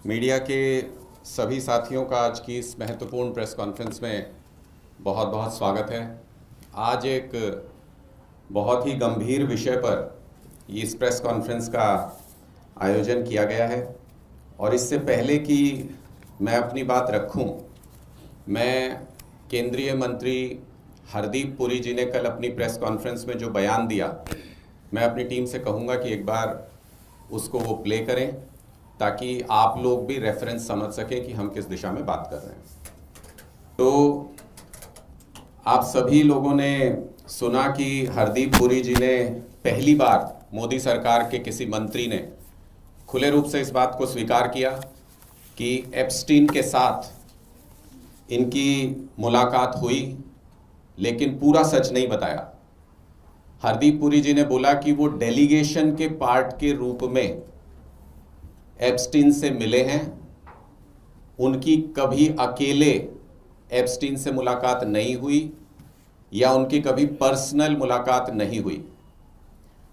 Media के सभी साथियों का आज की इस महत्वपूर्ण प्रेस कॉन्फ्रेंस में बहुत बहुत स्वागत है। आज एक बहुत ही गंभीर विषय पर इस प्रेस कॉन्फ्रेंस का आयोजन किया गया है और इससे पहले कि मैं अपनी बात रखूं, मैं केंद्रीय मंत्री हरदीप पुरी जी ने कल अपनी प्रेस कॉन्फ्रेंस में जो बयान दिया, मैं अपनी टीम से कहूँगा कि एक बार उसको वो प्ले करें ताकि आप लोग भी रेफरेंस समझ सकें कि हम किस दिशा में बात कर रहे हैं। तो आप सभी लोगों ने सुना कि हरदीप पुरी जी ने पहली बार मोदी सरकार के किसी मंत्री ने खुले रूप से इस बात को स्वीकार किया कि एप्स्टीन के साथ इनकी मुलाकात हुई, लेकिन पूरा सच नहीं बताया। हरदीप पुरी जी ने बोला कि वो डेलीगेशन के पार्ट के रूप में एप्स्टीन से मिले हैं, उनकी कभी अकेले एप्स्टीन से मुलाकात नहीं हुई या उनकी कभी पर्सनल मुलाकात नहीं हुई।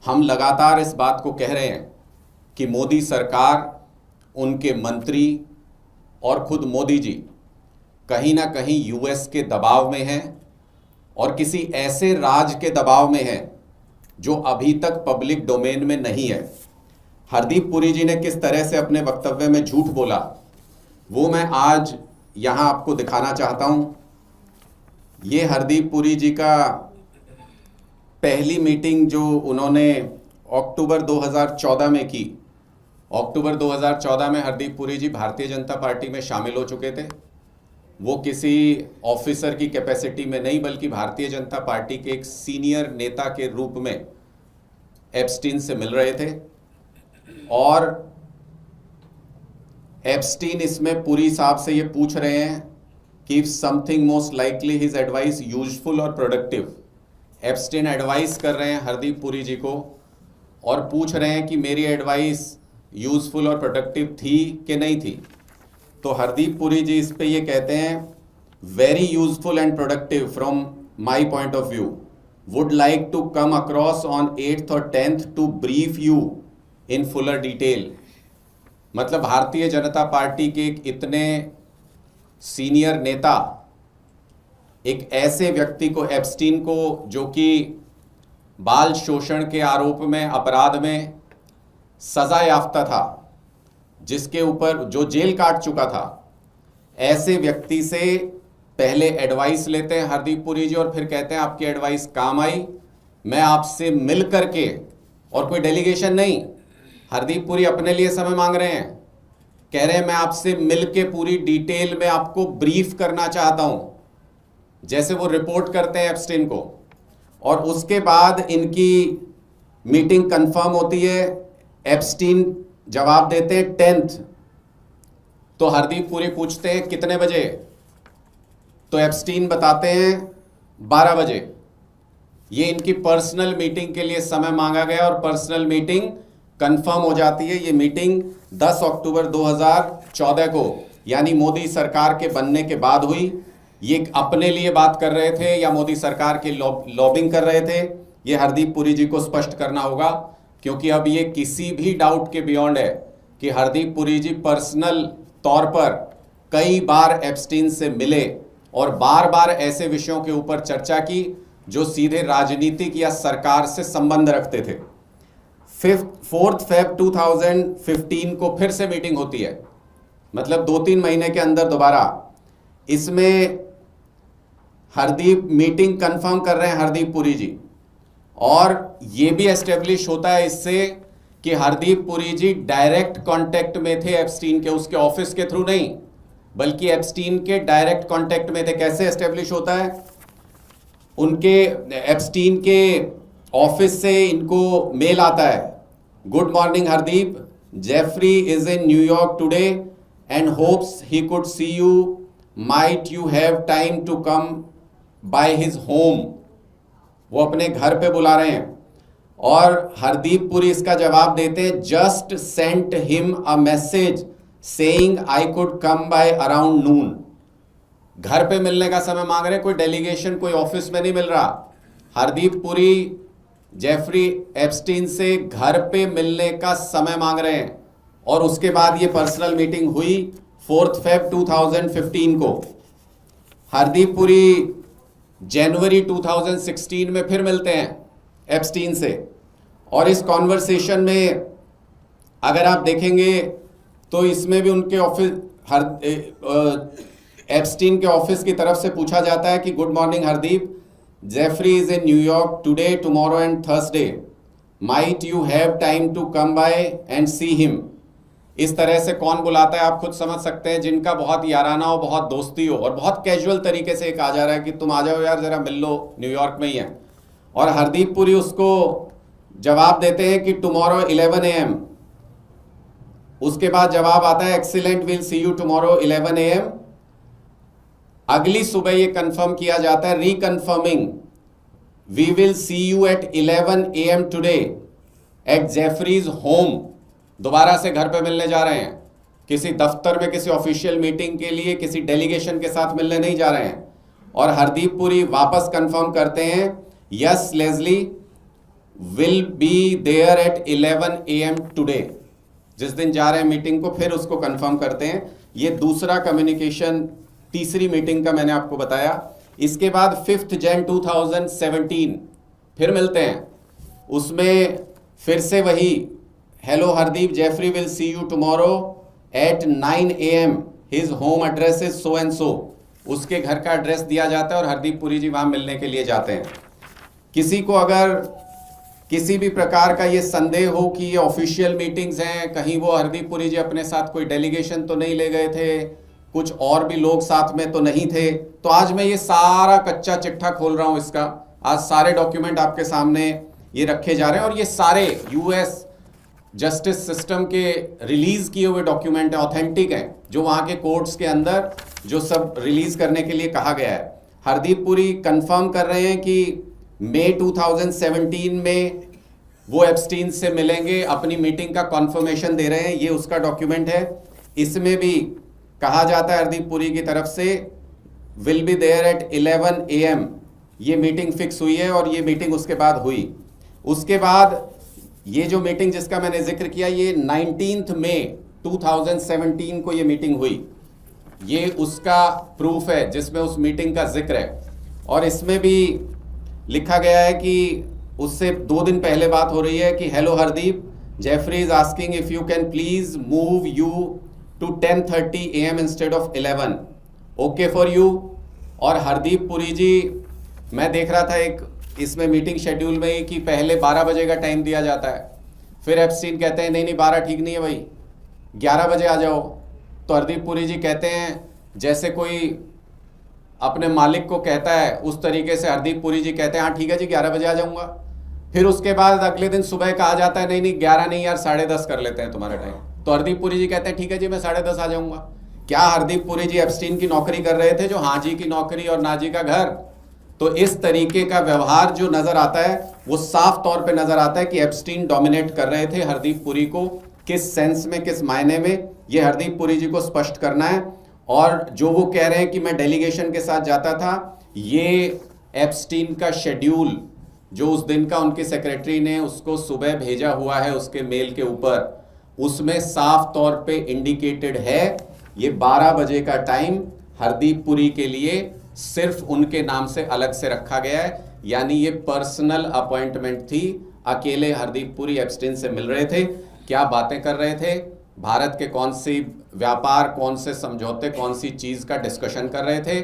हम लगातार इस बात को कह रहे हैं कि मोदी सरकार, उनके मंत्री और खुद मोदी जी कहीं ना कहीं यूएस के दबाव में हैं और किसी ऐसे राज के दबाव में हैं जो अभी तक पब्लिक डोमेन में नहीं है। हरदीप पुरी जी ने किस तरह से अपने वक्तव्य में झूठ बोला, वो मैं आज यहाँ आपको दिखाना चाहता हूँ। ये हरदीप पुरी जी का पहली मीटिंग जो उन्होंने अक्टूबर 2014 में की। अक्टूबर 2014 में हरदीप पुरी जी भारतीय जनता पार्टी में शामिल हो चुके थे। वो किसी ऑफिसर की कैपेसिटी में नहीं, बल्कि भारतीय जनता पार्टी के एक सीनियर नेता के रूप में एप्स्टीन से मिल रहे थे और एप्स्टीन इसमें पुरी साहब से ये पूछ रहे हैं कि if something most likely his advice useful और प्रोडक्टिव। एप्स्टीन एडवाइस कर रहे हैं हरदीप पुरी जी को और पूछ रहे हैं कि मेरी एडवाइस यूजफुल और प्रोडक्टिव थी कि नहीं थी। तो हरदीप पुरी जी इस पे ये कहते हैं, very useful and productive from my point of view, would like to come across on 8th और 10th to brief you in fuller detail. मतलब भारतीय जनता पार्टी के एक इतने सीनियर नेता, एक ऐसे व्यक्ति को, एप्स्टीन को, जो कि बाल शोषण के आरोप में, अपराध में सजा याफ्ता था, जिसके ऊपर जो जेल काट चुका था, ऐसे व्यक्ति से पहले एडवाइस लेते हैं हरदीप पुरी जी और फिर कहते हैं आपकी एडवाइस काम आई, मैं आपसे मिल करके, और कोई डेलीगेशन नहीं, हरदीप पुरी अपने लिए समय मांग रहे हैं, कह रहे हैं मैं आपसे मिल के पूरी डिटेल में आपको ब्रीफ करना चाहता हूं, जैसे वो रिपोर्ट करते हैं एप्स्टीन को। और उसके बाद इनकी मीटिंग कंफर्म होती है, एप्स्टीन जवाब देते हैं 10th। तो हरदीप पुरी पूछते हैं कितने बजे, तो एप्स्टीन बताते हैं 12 बजे। ये इनकी पर्सनल मीटिंग के लिए समय मांगा गया और पर्सनल मीटिंग कंफर्म हो जाती है। ये मीटिंग 10 अक्टूबर 2014 को, यानी मोदी सरकार के बनने के बाद हुई। ये अपने लिए बात कर रहे थे या मोदी सरकार की लॉबिंग कर रहे थे, ये हरदीप पुरी जी को स्पष्ट करना होगा, क्योंकि अब ये किसी भी डाउट के बियॉन्ड है कि हरदीप पुरी जी पर्सनल तौर पर कई बार एप्स्टीन से मिले और बार बार ऐसे विषयों के ऊपर चर्चा की जो सीधे राजनीतिक या सरकार से संबंध रखते थे। 4 Feb 2015 को फिर से मीटिंग होती है, मतलब 2-3 महीने के अंदर दोबारा। इसमें हरदीप मीटिंग कंफर्म कर रहे हैं हरदीप पुरी जी, और ये भी एस्टेब्लिश होता है इससे कि हरदीप पुरी जी डायरेक्ट कांटेक्ट में थे एप्स्टीन के, उसके ऑफिस के थ्रू नहीं, बल्कि एप्स्टीन के डायरेक्ट कांटेक्ट में थे। कैसे एस्टेब्लिश होता है, उनके एप्स्टीन के ऑफिस से इनको मेल आता है, good morning Hardeep, Jeffrey is in New York today and hopes he could see you, might you have time to come by his home. वो अपने घर पे बुला रहे हैं और हरदीप पुरी इसका जवाब देते हैं, just sent him a message saying I could come by around noon. घर पे मिलने का समय मांग रहे हैं, कोई डेलीगेशन, कोई ऑफिस में नहीं मिल रहा। हरदीप पुरी जेफरी एप्स्टीन से घर पे मिलने का समय मांग रहे हैं। और उसके बाद ये पर्सनल मीटिंग हुई 4 Feb 2015 को। हरदीप पुरी जनवरी 2016 में फिर मिलते हैं एप्स्टीन से, और इस कॉन्वर्सेशन में अगर आप देखेंगे तो इसमें भी उनके ऑफिस एप्स्टीन के ऑफिस की तरफ से पूछा जाता है कि good morning Hardeep, Jeffrey is in New York today, tomorrow and Thursday, might you have time to come by and see him. इस तरह से कौन बुलाता है आप खुद समझ सकते हैं, जिनका बहुत याराना हो, बहुत दोस्ती हो, और बहुत कैजुअल तरीके से कहा जा रहा है कि तुम आ जाओ यार, जरा मिल लो, न्यूयॉर्क में ही है। और हरदीप पुरी उसको जवाब देते हैं कि टुमारो 11 AM। उसके बाद जवाब आता है excellent, will see you tomorrow 11 AM। अगली सुबह ये कंफर्म किया जाता है, reconfirming, we will see you at 11 AM today at Jeffries होम। दोबारा से घर पे मिलने जा रहे हैं, किसी दफ्तर में किसी ऑफिशियल मीटिंग के लिए किसी डेलीगेशन के साथ मिलने नहीं जा रहे हैं। और हरदीप पुरी वापस कंफर्म करते हैं, yes Leslie will be there at 11 AM today. जिस दिन जा रहे हैं मीटिंग को फिर उसको कंफर्म करते हैं। ये दूसरा कम्युनिकेशन, तीसरी मीटिंग का मैंने आपको बताया। इसके बाद 5 Jan 2017 फिर मिलते हैं, उसमें फिर से वही, hello Hardeep, Jeffrey will see you tomorrow at 9 AM, his home address is so and so. उसके घर का एड्रेस दिया जाता है और हरदीप पुरी जी वहां मिलने के लिए जाते हैं। किसी को अगर किसी भी प्रकार का ये संदेह हो कि ये ऑफिशियल मीटिंग्स हैं, कहीं वो हरदीप पुरी जी अपने साथ कोई डेलीगेशन तो नहीं ले गए थे, कुछ और भी लोग साथ में तो नहीं थे, तो आज मैं ये सारा कच्चा चिट्ठा खोल रहा हूं इसका। आज सारे डॉक्यूमेंट आपके सामने ये रखे जा रहे हैं, और ये सारे यूएस जस्टिस सिस्टम के रिलीज किए हुए डॉक्यूमेंट हैं, ऑथेंटिक हैं, जो वहाँ के कोर्ट्स के अंदर जो सब रिलीज करने के लिए कहा गया है। हरदीप पुरी कंफर्म कर रहे हैं कि मई 2017 में वो एप्स्टीन से मिलेंगे, अपनी मीटिंग का कॉन्फर्मेशन दे रहे हैं, ये उसका डॉक्यूमेंट है। इसमें भी कहा जाता है हरदीप पुरी की तरफ से, will be there at 11 AM। ये मीटिंग फिक्स हुई है और ये मीटिंग उसके बाद हुई। उसके बाद ये जो मीटिंग जिसका मैंने जिक्र किया, ये 19 मई 2017 को ये मीटिंग हुई। ये उसका प्रूफ है जिसमें उस मीटिंग का जिक्र है, और इसमें भी लिखा गया है कि उससे 2 दिन पहले बात हो रही है कि hello Hardeep, Jeffrey is asking if you can please move you to 10:30 AM instead of 11, okay for you. और हरदीप पुरी जी, मैं देख रहा था एक इसमें मीटिंग शेड्यूल में ही कि पहले 12 बजे का टाइम दिया जाता है, फिर एप्स्टीन कहते हैं नहीं नहीं 12 ठीक नहीं है भाई, 11 बजे आ जाओ। तो हरदीप पुरी जी कहते हैं जैसे कोई अपने मालिक को कहता है, उस तरीके से हरदीप पुरी जी कहते हैं हाँ ठीक है जी 11 बजे आ जाऊंगा। फिर उसके बाद अगले दिन सुबह कहा जाता है नहीं नहीं 11 नहीं यार 10:30 कर लेते हैं तुम्हारा टाइम। तो हरदीप पुरी जी कहते हैं ठीक है जी मैं 10:30 आ जाऊंगा। क्या हरदीप पुरी जी एप्स्टीन की नौकरी कर रहे थे, जो हाँ जी की नौकरी और ना जी का घर? तो इस तरीके का व्यवहार जो नजर आता है वो साफ तौर पे नजर आता है कि एप्स्टीन डोमिनेट कर रहे थे हरदीप पुरी को। किस सेंस में, किस मायने में, ये हरदीप पुरी जी को स्पष्ट करना है। और जो वो कह रहे हैं कि मैं डेलीगेशन के साथ जाता था, ये एप्स्टीन का शेड्यूल जो उस दिन का उनके सेक्रेटरी ने उसको सुबह भेजा हुआ है उसके मेल के ऊपर, उसमें साफ तौर पे इंडिकेटेड है ये 12 बजे का टाइम हरदीप पुरी के लिए सिर्फ उनके नाम से अलग से रखा गया है। यानी ये पर्सनल अपॉइंटमेंट थी, अकेले हरदीप पुरी एप्स्टीन से मिल रहे थे। क्या बातें कर रहे थे, भारत के कौन सी व्यापार, कौन से समझौते, कौन सी चीज का डिस्कशन कर रहे थे,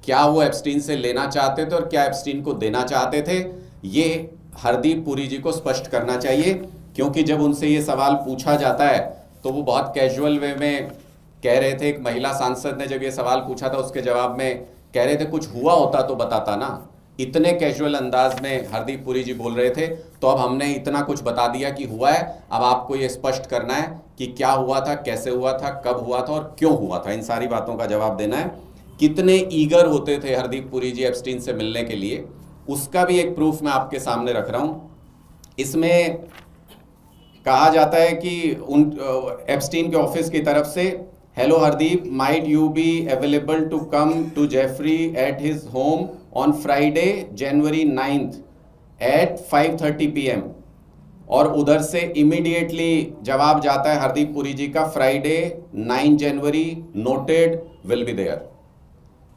क्या वो एप्स्टीन से लेना चाहते थे और क्या एप्स्टीन को देना चाहते थे, ये हरदीप पुरी जी को स्पष्ट करना चाहिए। क्योंकि जब उनसे ये सवाल पूछा जाता है तो वो बहुत कैजुअल वे में कह रहे थे। एक महिला सांसद ने जब ये सवाल पूछा था उसके जवाब में कह रहे थे कुछ हुआ होता तो बताता ना। इतने कैजुअल अंदाज में हरदीप पुरी जी बोल रहे थे। तो अब हमने इतना कुछ बता दिया कि हुआ है, अब आपको ये स्पष्ट करना है कि क्या हुआ था, कैसे हुआ था, कब हुआ था और क्यों हुआ था। इन सारी बातों का जवाब देना है। कितने ईगर होते थे हरदीप पुरी जी एप्स्टीन से मिलने के लिए, उसका भी एक प्रूफ मैं आपके सामने रख रहा हूँ। इसमें कहा जाता है कि उन एप्स्टीन के ऑफिस की तरफ से, hello Hardeep, might you be available to come to Jeffrey at his home on Friday January 9th at 5:30 PM। और उधर से इमीडिएटली जवाब जाता है हरदीप पुरी जी का, Friday 9 January noted, will be there.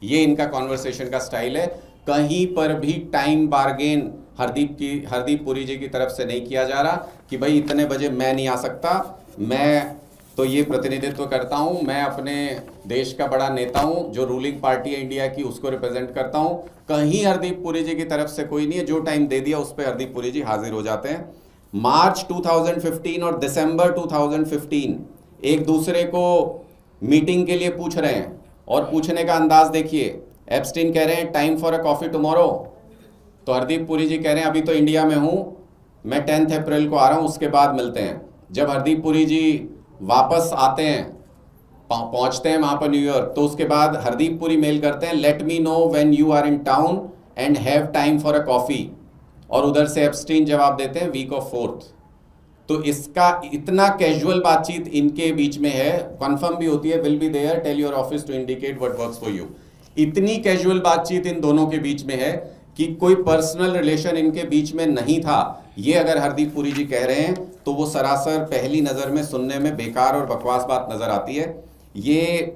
ये इनका कॉन्वर्सेशन का स्टाइल है। कहीं पर भी टाइम बार्गेन हरदीप पुरी जी की तरफ से नहीं किया जा रहा कि भाई इतने बजे मैं नहीं आ सकता, मैं तो ये प्रतिनिधित्व करता हूं, मैं अपने देश का बड़ा नेता हूं, जो रूलिंग पार्टी है इंडिया की उसको रिप्रेजेंट करता हूं। कहीं हरदीप पुरी जी की तरफ से कोई नहीं है। जो टाइम दे दिया उस पर हरदीप पुरी जी हाजिर हो जाते हैं। मार्च 2015 और दिसंबर 2015 एक दूसरे को मीटिंग के लिए पूछ रहे हैं, और पूछने का अंदाज देखिए। एप्स्टीन कह रहे हैं time for a coffee tomorrow, तो हरदीप पुरी जी कह रहे हैं अभी तो इंडिया में हूं, मैं 10 अप्रैल को आ रहा हूं, उसके बाद मिलते हैं। जब हरदीप पुरी जी वापस आते हैं, पहुंचते हैं वहां पर न्यूयॉर्क, तो उसके बाद हरदीप पुरी मेल करते हैं, let me know when you are in town and have time for a coffee, और उधर से एप्स्टीन जवाब देते हैं वीक ऑफ 4th। तो इसका इतना कैजुअल बातचीत इनके बीच में है, कंफर्म भी होती है, will be there, tell your office to indicate what works for you. इतनी कैजुअल बातचीत इन दोनों के बीच में है कि कोई पर्सनल रिलेशन इनके बीच में नहीं था। ये अगर हरदीप पुरी जी कह रहे हैं तो वो सरासर पहली नज़र में सुनने में बेकार और बकवास बात नज़र आती है। ये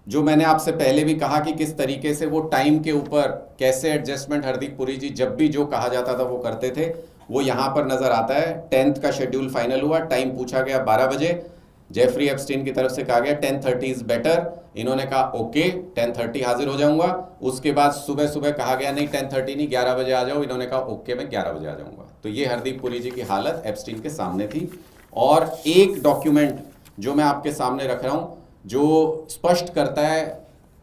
जो मैंने आपसे पहले भी कहा कि किस तरीके से वो टाइम के ऊपर कैसे एडजस्टमेंट हरदीप पुरी जी जब भी जो कहा जाता था वो करते थे, वो यहाँ पर नज़र आता है। 10th का शेड्यूल फाइनल हुआ, टाइम पूछा गया 12 बजे, जेफरी एप्स्टीन की तरफ से कहा गया 10:30 इज़ बेटर, इन्होंने कहा ओके 10:30 हाजिर हो जाऊंगा। उसके बाद सुबह सुबह कहा गया नहीं 10:30 नहीं 11 बजे आ जाओ, इन्होंने कहा ओके मैं 11 बजे आ जाऊंगा। तो ये हरदीप पुरी जी की हालत एप्स्टीन के सामने थी। और एक डॉक्यूमेंट जो मैं आपके सामने रख रहा हूँ जो स्पष्ट करता है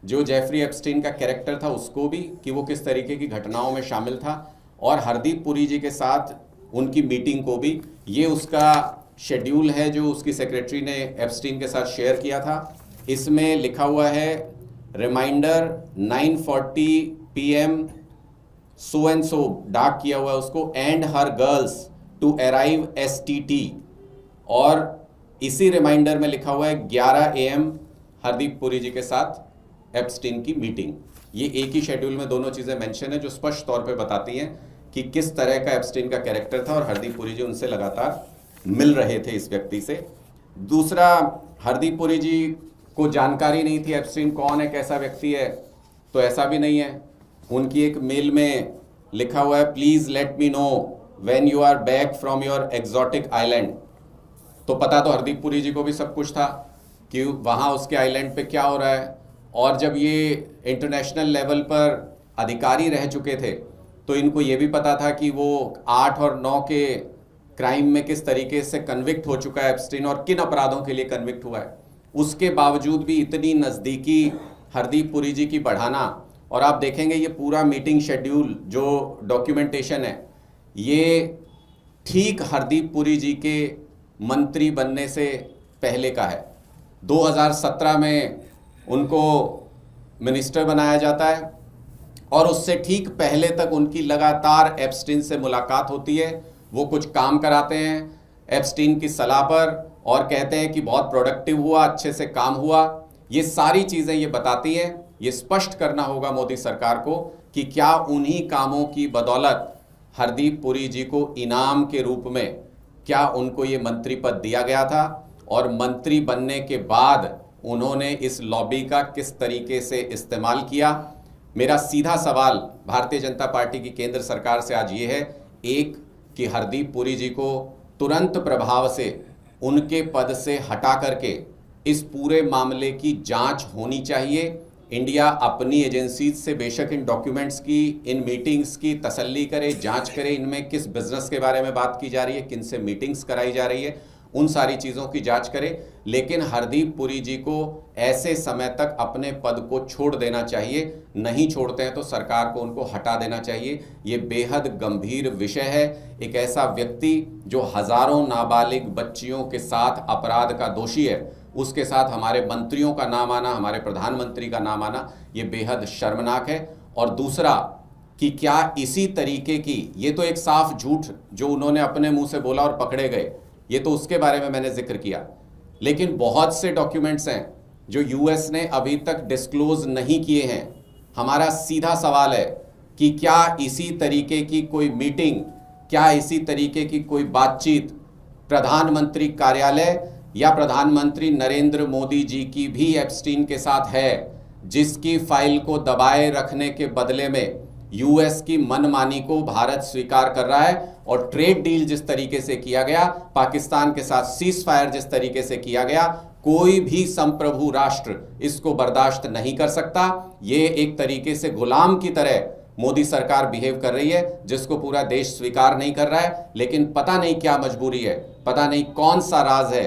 जो जेफरी एप्स्टीन का कैरेक्टर था उसको भी, कि वो किस तरीके की घटनाओं में शामिल था, और हरदीप पुरी जी के साथ उनकी मीटिंग को भी। ये उसका शेड्यूल है जो उसकी सेक्रेटरी ने एप्स्टीन के साथ शेयर किया था। इसमें लिखा हुआ है reminder 9:40 PM so and so, dark किया हुआ है उसको, and her girls to arrive STT, और इसी रिमाइंडर में लिखा हुआ है 11 AM हरदीप पुरी जी के साथ एप्स्टीन की मीटिंग। ये एक ही शेड्यूल में दोनों चीज़ें मेंशन है जो स्पष्ट तौर पे बताती हैं कि किस तरह का एप्स्टीन का कैरेक्टर था, और हरदीप पुरी जी उनसे लगातार मिल रहे थे इस व्यक्ति से। दूसरा, हरदीप पुरी जी को जानकारी नहीं थी एप्स्टीन कौन है, कैसा व्यक्ति है, तो ऐसा भी नहीं है। उनकी एक मेल में लिखा हुआ है please let me know when you are back from your exotic island. तो पता तो हरदीप पुरी जी को भी सब कुछ था कि वहाँ उसके आइलैंड पे क्या हो रहा है। और जब ये इंटरनेशनल लेवल पर अधिकारी रह चुके थे तो इनको ये भी पता था कि वो 8 और 9 के क्राइम में किस तरीके से कन्विक्ट हो चुका है एप्स्टीन, और किन अपराधों के लिए कन्विक्ट हुआ है। उसके बावजूद भी इतनी नज़दीकी हरदीप पुरी जी की बढ़ाना, और आप देखेंगे ये पूरा मीटिंग शेड्यूल जो डॉक्यूमेंटेशन है, ये ठीक हरदीप पुरी जी के मंत्री बनने से पहले का है। 2017 में उनको मिनिस्टर बनाया जाता है, और उससे ठीक पहले तक उनकी लगातार एप्स्टीन से मुलाकात होती है। वो कुछ काम कराते हैं एप्स्टीन की सलाह पर, और कहते हैं कि बहुत प्रोडक्टिव हुआ, अच्छे से काम हुआ। ये सारी चीज़ें ये बताती हैं। ये स्पष्ट करना होगा मोदी सरकार को कि क्या उन्हीं कामों की बदौलत हरदीप पुरी जी को इनाम के रूप में क्या उनको ये मंत्री पद दिया गया था, और मंत्री बनने के बाद उन्होंने इस लॉबी का किस तरीके से इस्तेमाल किया। मेरा सीधा सवाल भारतीय जनता पार्टी की केंद्र सरकार से आज ये है, एक कि हरदीप पुरी जी को तुरंत प्रभाव से उनके पद से हटा करके इस पूरे मामले की जांच होनी चाहिए। इंडिया अपनी एजेंसीज से बेशक इन डॉक्यूमेंट्स की, इन मीटिंग्स की तसल्ली करे, जांच करे, इनमें किस बिजनेस के बारे में बात की जा रही है, किन से मीटिंग्स कराई जा रही है, उन सारी चीज़ों की जांच करे। लेकिन हरदीप पुरी जी को ऐसे समय तक अपने पद को छोड़ देना चाहिए। नहीं छोड़ते हैं तो सरकार को उनको हटा देना चाहिए। ये बेहद गंभीर विषय है। एक ऐसा व्यक्ति जो हज़ारों नाबालिग बच्चियों के साथ अपराध का दोषी है, उसके साथ हमारे मंत्रियों का नाम आना, हमारे प्रधानमंत्री का नाम आना, ये बेहद शर्मनाक है। और दूसरा कि क्या इसी तरीके की, ये तो एक साफ झूठ जो उन्होंने अपने मुंह से बोला और पकड़े गए, ये तो उसके बारे में मैंने जिक्र किया, लेकिन बहुत से डॉक्यूमेंट्स हैं जो यूएस ने अभी तक डिस्क्लोज नहीं किए हैं। हमारा सीधा सवाल है कि क्या इसी तरीके की कोई मीटिंग क्या इसी तरीके की कोई बातचीत प्रधानमंत्री कार्यालय या प्रधानमंत्री नरेंद्र मोदी जी की भी एप्स्टीन के साथ है, जिसकी फाइल को दबाए रखने के बदले में यूएस की मनमानी को भारत स्वीकार कर रहा है? और ट्रेड डील जिस तरीके से किया गया, पाकिस्तान के साथ सीज फायर जिस तरीके से किया गया, कोई भी संप्रभु राष्ट्र इसको बर्दाश्त नहीं कर सकता। ये एक तरीके से गुलाम की तरह मोदी सरकार बिहेव कर रही है, जिसको पूरा देश स्वीकार नहीं कर रहा है। लेकिन पता नहीं क्या मजबूरी है, पता नहीं कौन सा राज है,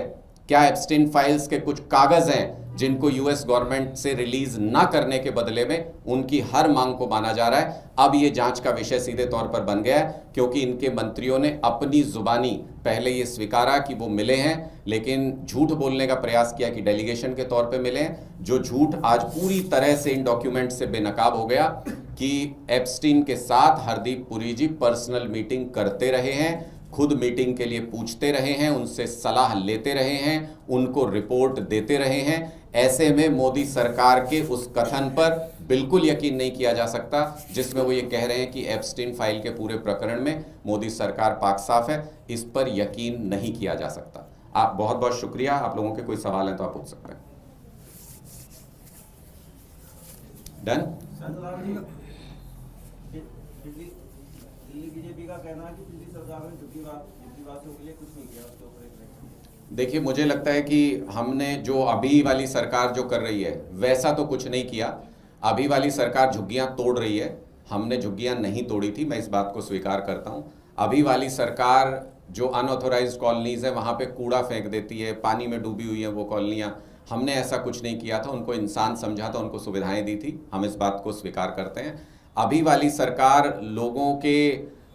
क्या एप्स्टीन फाइल्स के कुछ कागज हैं जिनको यूएस गवर्नमेंट से रिलीज ना करने के बदले में उनकी हर मांग को माना जा रहा है। अब ये जांच का विषय सीधे तौर पर बन गया है, क्योंकि इनके मंत्रियों ने अपनी जुबानी पहले ये स्वीकारा कि वो मिले हैं, लेकिन झूठ बोलने का प्रयास किया कि डेलीगेशन के तौर पे मिले हैं। जो झूठ आज पूरी तरह से इन डॉक्यूमेंट से बेनकाब हो गया कि एप्स्टीन के साथ हरदीप पुरी जी पर्सनल मीटिंग करते रहे हैं, खुद मीटिंग के लिए पूछते रहे हैं, उनसे सलाह लेते रहे हैं, उनको रिपोर्ट देते रहे हैं। ऐसे में मोदी सरकार के उस कथन पर बिल्कुल यकीन नहीं किया जा सकता जिसमें वो ये कह रहे हैं कि एप्स्टीन फाइल के पूरे प्रकरण में मोदी सरकार पाक साफ है। इस पर यकीन नहीं किया जा सकता। आप बहुत बहुत शुक्रिया। आप लोगों के कोई सवाल हैं तो आप पूछ सकते हैं। डन। बीजेपी का कहना है कि पिछली सरकार में झुग्गीवासियों के लिए कुछ नहीं किया, उसके ऊपर एक देखिए, मुझे लगता है कि हमने जो अभी वाली सरकार जो कर रही है वैसा तो कुछ नहीं किया। अभी वाली सरकार झुग्गियां तोड़ रही है, हमने झुग्गियां नहीं तोड़ी थी, मैं इस बात को स्वीकार करता हूं। अभी वाली सरकार जो अनऑथोराइज्ड कॉलोनीज है वहां पे कूड़ा फेंक देती है, पानी में डूबी हुई है वो कॉलोनियां, हमने ऐसा कुछ नहीं किया था। उनको इंसान समझा था, उनको सुविधाएं दी थी, हम इस बात को स्वीकार करते हैं। अभी वाली सरकार लोगों के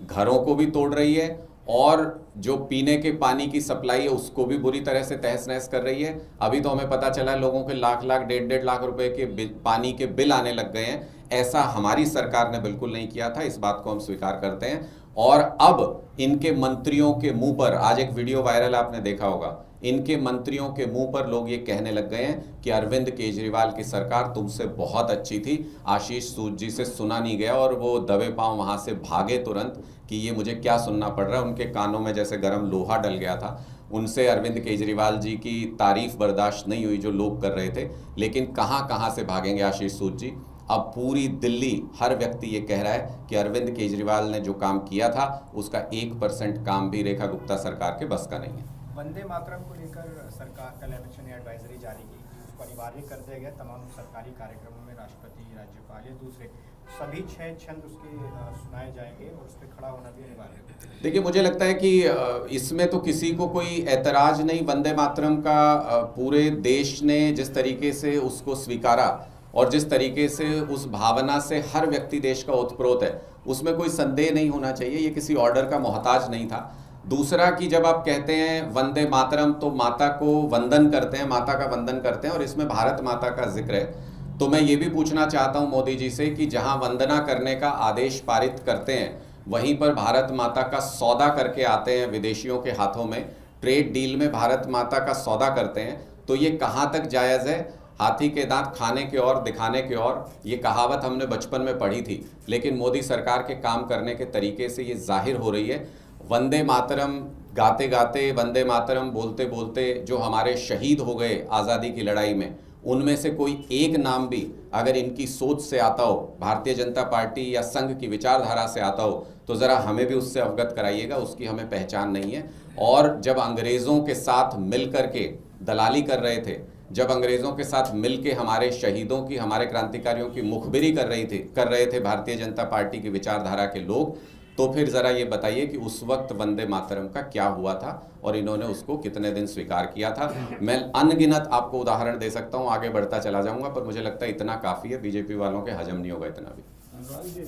घरों को भी तोड़ रही है और जो पीने के पानी की सप्लाई है उसको भी बुरी तरह से तहस नहस कर रही है। अभी तो हमें पता चला है लोगों के लाख लाख डेढ़ लाख रुपए के पानी के बिल आने लग गए हैं। ऐसा हमारी सरकार ने बिल्कुल नहीं किया था, इस बात को हम स्वीकार करते हैं। और अब इनके मंत्रियों के मुंह पर, आज एक वीडियो वायरल आपने देखा होगा, इनके मंत्रियों के मुंह पर लोग ये कहने लग गए हैं कि अरविंद केजरीवाल की सरकार तुमसे बहुत अच्छी थी, आशीष सूद जी से सुना नहीं गया, और वो दबे पांव वहां से भागे तुरंत कि ये मुझे क्या सुनना पड़ रहा है। उनके कानों में जैसे गर्म लोहा डल गया था। उनसे अरविंद केजरीवाल जी की तारीफ बर्दाश्त नहीं हुई जो लोग कर रहे थे। लेकिन कहाँ से भागेंगे आशीष सूद जी। अब पूरी दिल्ली, हर व्यक्ति ये कह रहा है कि अरविंद केजरीवाल ने जो काम किया था उसका 1% काम भी रेखा गुप्ता सरकार के बस का नहीं है। वंदे मातरम को लेकर सरकार कल अमित ने एडवाइजरी जारी की, उसको अनिवार्य कर दिया गया तमाम सरकारी कार्यक्रमों में। राष्ट्रपति, राज्यपाल या दूसरे सभी 6 छंद उसके सुनाए जाएंगे और उस पर खड़ा होना भी अनिवार्य है। देखिए, मुझे लगता है कि इसमें तो किसी को कोई ऐतराज नहीं। वंदे मातरम का पूरे देश ने जिस तरीके से उसको स्वीकारा और जिस तरीके से उस भावना से हर व्यक्ति देश का ओतप्रोत है, उसमें कोई संदेह नहीं होना चाहिए। ये किसी ऑर्डर का मोहताज नहीं था। दूसरा कि जब आप कहते हैं वंदे मातरम तो माता को वंदन करते हैं, माता का वंदन करते हैं, और इसमें भारत माता का जिक्र है, तो मैं ये भी पूछना चाहता हूं मोदी जी से कि जहां वंदना करने का आदेश पारित करते हैं वहीं पर भारत माता का सौदा करके आते हैं विदेशियों के हाथों में, ट्रेड डील में भारत माता का सौदा करते हैं, तो ये कहाँ तक जायज़ है? हाथी के दांत खाने के और दिखाने के और, ये कहावत हमने बचपन में पढ़ी थी, लेकिन मोदी सरकार के काम करने के तरीके से ये जाहिर हो रही है। वंदे मातरम गाते गाते, वंदे मातरम बोलते बोलते जो हमारे शहीद हो गए आज़ादी की लड़ाई में, उनमें से कोई एक नाम भी अगर इनकी सोच से आता हो, भारतीय जनता पार्टी या संघ की विचारधारा से आता हो, तो ज़रा हमें भी उससे अवगत कराइएगा। उसकी हमें पहचान नहीं है। और जब अंग्रेज़ों के साथ मिल कर के दलाली कर रहे थे, जब अंग्रेज़ों के साथ मिल के हमारे शहीदों की, हमारे क्रांतिकारियों की मुखबिरी कर रहे थे भारतीय जनता पार्टी की विचारधारा के लोग, तो फिर ज़रा ये बताइए कि उस वक्त वंदे मातरम का क्या हुआ था और इन्होंने उसको कितने दिन स्वीकार किया था। मैं अनगिनत आपको उदाहरण दे सकता हूँ, आगे बढ़ता चला जाऊँगा, पर मुझे लगता है इतना काफ़ी है, बीजेपी वालों के हजम नहीं होगा इतना भी।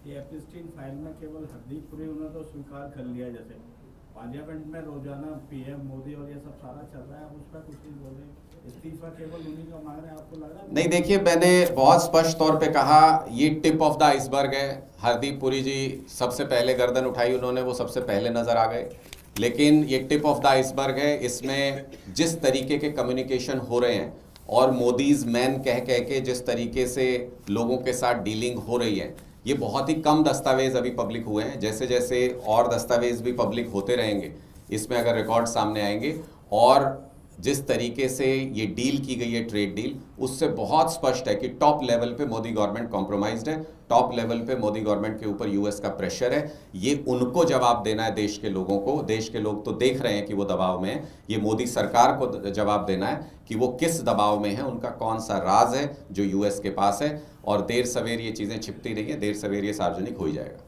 ये एप्स्टीन फाइल में केवल हरदीप पुरी उन्होंने तो स्वीकार कर लिया, जैसे पार्लियामेंट में रोजाना पीएम मोदी और ये सब सारा चल रहा है, उस पर कुछ नहीं बोल रहे, इस्तीफा केवल उन्हीं का मांग रहे हैं, आपको लग रहा है? नहीं, देखिए, मैंने बहुत स्पष्ट तौर पे कहा ये टिप ऑफ द आइसबर्ग है। हरदीप पुरी जी सबसे पहले गर्दन उठाई उन्होंने, वो सबसे पहले नजर आ गए, लेकिन ये टिप ऑफ द आइसबर्ग है। इसमें जिस तरीके के कम्युनिकेशन हो रहे हैं और मोदीज मैन कह के जिस तरीके से लोगों के साथ डीलिंग हो रही है, ये बहुत ही कम दस्तावेज अभी पब्लिक हुए हैं। जैसे जैसे और दस्तावेज भी पब्लिक होते रहेंगे, इसमें अगर रिकॉर्ड सामने आएंगे और जिस तरीके से ये डील की गई है, ट्रेड डील, उससे बहुत स्पष्ट है कि टॉप लेवल पे मोदी गवर्नमेंट कॉम्प्रोमाइज्ड है, टॉप लेवल पे मोदी गवर्नमेंट के ऊपर यूएस का प्रेशर है। ये उनको जवाब देना है, देश के लोगों को। देश के लोग तो देख रहे हैं कि वो दबाव में है, ये मोदी सरकार को जवाब देना है कि वो किस दबाव में है, उनका कौन सा राज है जो यूएस के पास है। और देर सवेर ये चीज़ें छिपती रही हैं, देर सवेर ये सार्वजनिक हो ही जाएगा।